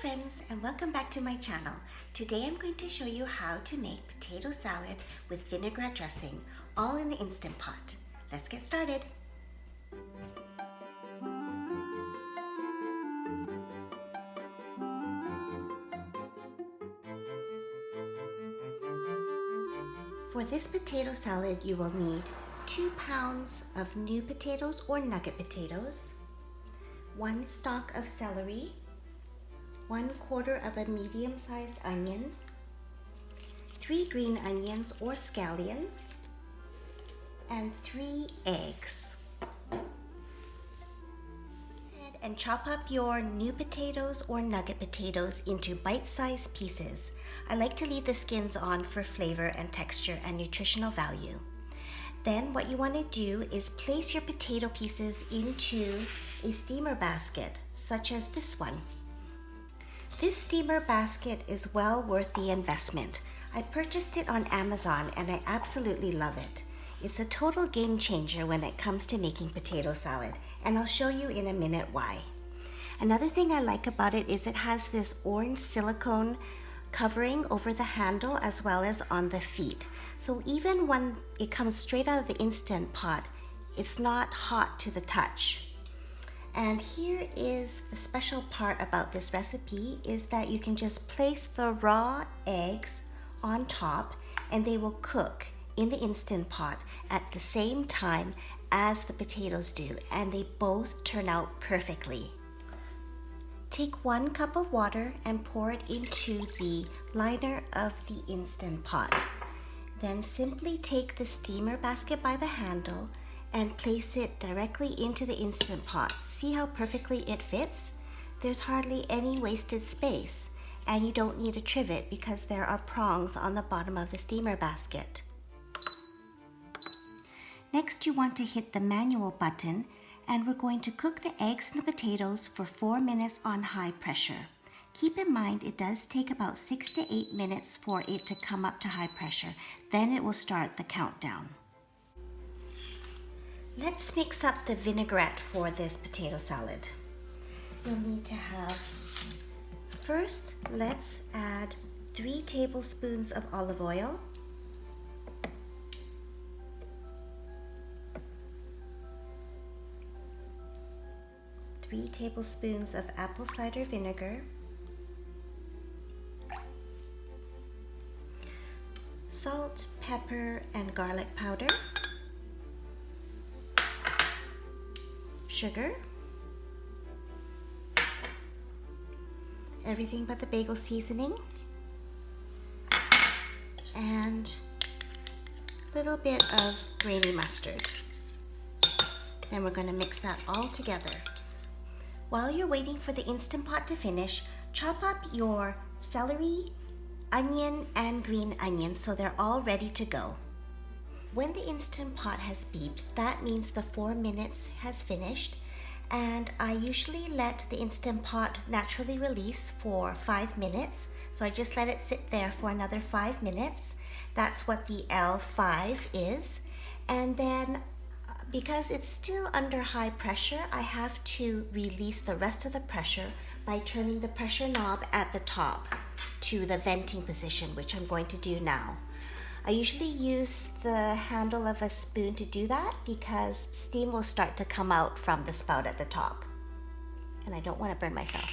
friends, and welcome back to my channel. Today I'm going to show you how to make potato salad with vinaigrette dressing, all in the Instant Pot. Let's get started. For this potato salad, you will need 2 pounds of new potatoes or nugget potatoes, 1 stalk of celery, 1/4 of a medium-sized onion, 3 green onions or scallions, and 3 eggs. And chop up your new potatoes or nugget potatoes into bite-sized pieces. I like to leave the skins on for flavor and texture and nutritional value. Then what you want to do is place your potato pieces into a steamer basket, such as this one. This steamer basket is well worth the investment. I purchased it on Amazon and I absolutely love it. It's a total game changer when it comes to making potato salad, and I'll show you in a minute why. Another thing I like about it is it has this orange silicone covering over the handle as well as on the feet. So even when it comes straight out of the Instant Pot, it's not hot to the touch. And here is the special part about this recipe is that you can just place the raw eggs on top and they will cook in the Instant Pot at the same time as the potatoes do, and they both turn out perfectly. Take 1 cup of water and pour it into the liner of the Instant Pot. Then simply take the steamer basket by the handle and place it directly into the Instant Pot. See how perfectly it fits? There's hardly any wasted space, and you don't need a trivet because there are prongs on the bottom of the steamer basket. Next, you want to hit the manual button, and we're going to cook the eggs and the potatoes for 4 minutes on high pressure. Keep in mind it does take about 6 to 8 minutes for it to come up to high pressure. Then it will start the countdown. Let's mix up the vinaigrette for this potato salad. You'll need to have, first, let's add 3 tablespoons of olive oil, 3 tablespoons of apple cider vinegar, salt, pepper, and garlic powder, sugar, everything but the bagel seasoning, and a little bit of grainy mustard. Then we're going to mix that all together. While you're waiting for the Instant Pot to finish, chop up your celery, onion, and green onions so they're all ready to go. When the Instant Pot has beeped, that means the 4 minutes has finished, and I usually let the Instant Pot naturally release for 5 minutes, so I just let it sit there for another 5 minutes. That's what the L5 is, and then because it's still under high pressure, I have to release the rest of the pressure by turning the pressure knob at the top to the venting position, which I'm going to do now. I usually use the handle of a spoon to do that because steam will start to come out from the spout at the top, and I don't want to burn myself.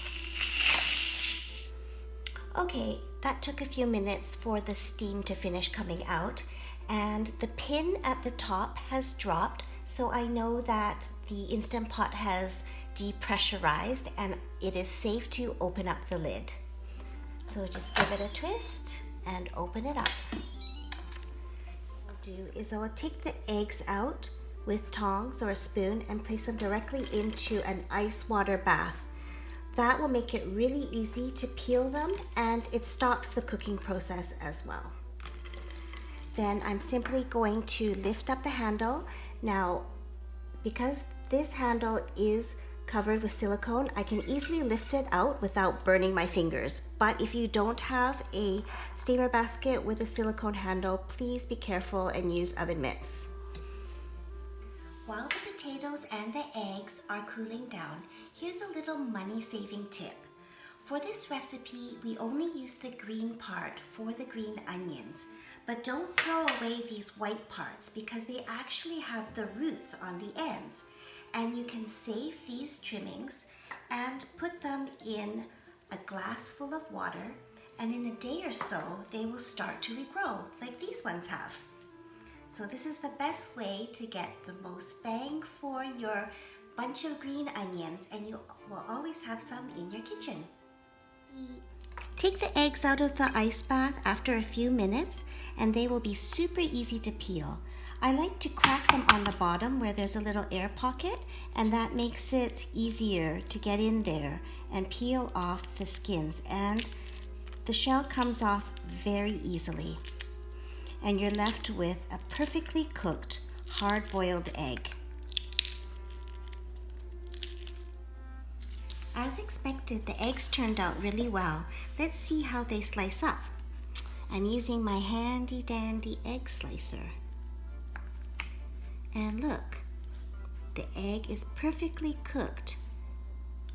Okay, that took a few minutes for the steam to finish coming out, and the pin at the top has dropped, so I know that the Instant Pot has depressurized and it is safe to open up the lid. So just give it a twist and open it up. What I'll do is I will take the eggs out with tongs or a spoon and place them directly into an ice water bath. That will make it really easy to peel them, and it stops the cooking process as well. Then I'm simply going to lift up the handle. Now, because this handle is covered with silicone, I can easily lift it out without burning my fingers. But if you don't have a steamer basket with a silicone handle, please be careful and use oven mitts. While the potatoes and the eggs are cooling down, here's a little money-saving tip. For this recipe, we only use the green part for the green onions, but don't throw away these white parts because they actually have the roots on the ends. And you can save these trimmings and put them in a glass full of water, and in a day or so, they will start to regrow like these ones have. So this is the best way to get the most bang for your bunch of green onions, and you will always have some in your kitchen. Take the eggs out of the ice bath after a few minutes, and they will be super easy to peel. I like to crack them on the bottom where there's a little air pocket, and that makes it easier to get in there and peel off the skins, and the shell comes off very easily. And you're left with a perfectly cooked, hard-boiled egg. As expected, the eggs turned out really well. Let's see how they slice up. I'm using my handy dandy egg slicer. And look, the egg is perfectly cooked,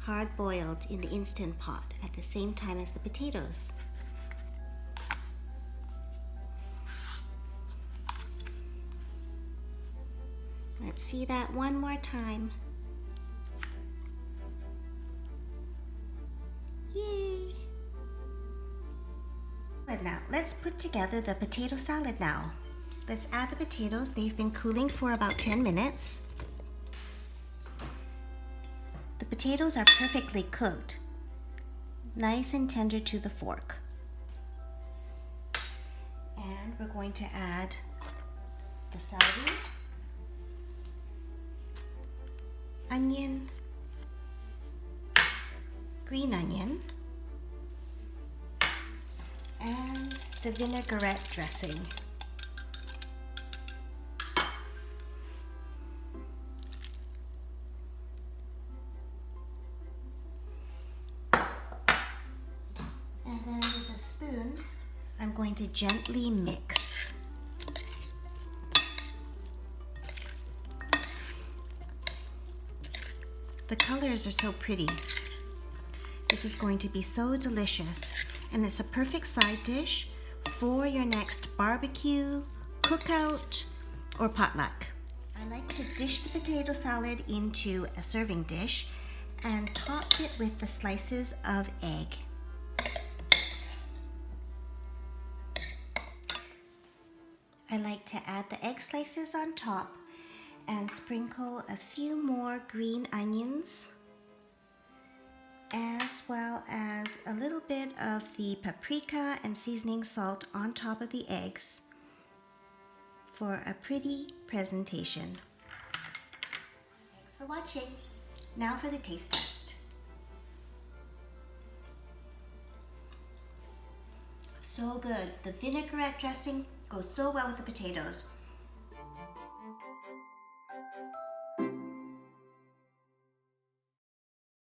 hard-boiled in the Instant Pot at the same time as the potatoes. Let's see that one more time. Yay! Now, let's put together the potato salad now. Let's add the potatoes. They've been cooling for about 10 minutes. The potatoes are perfectly cooked, nice and tender to the fork. And we're going to add the celery, onion, green onion, and the vinaigrette dressing. And then with a spoon, I'm going to gently mix. The colors are so pretty. This is going to be so delicious, and it's a perfect side dish for your next barbecue, cookout, or potluck. I like to dish the potato salad into a serving dish and top it with the slices of egg. I like to add the egg slices on top and sprinkle a few more green onions, as well as a little bit of the paprika and seasoning salt on top of the eggs for a pretty presentation. Thanks for watching. Now for the taste test. So good. The vinaigrette dressing goes so well with the potatoes.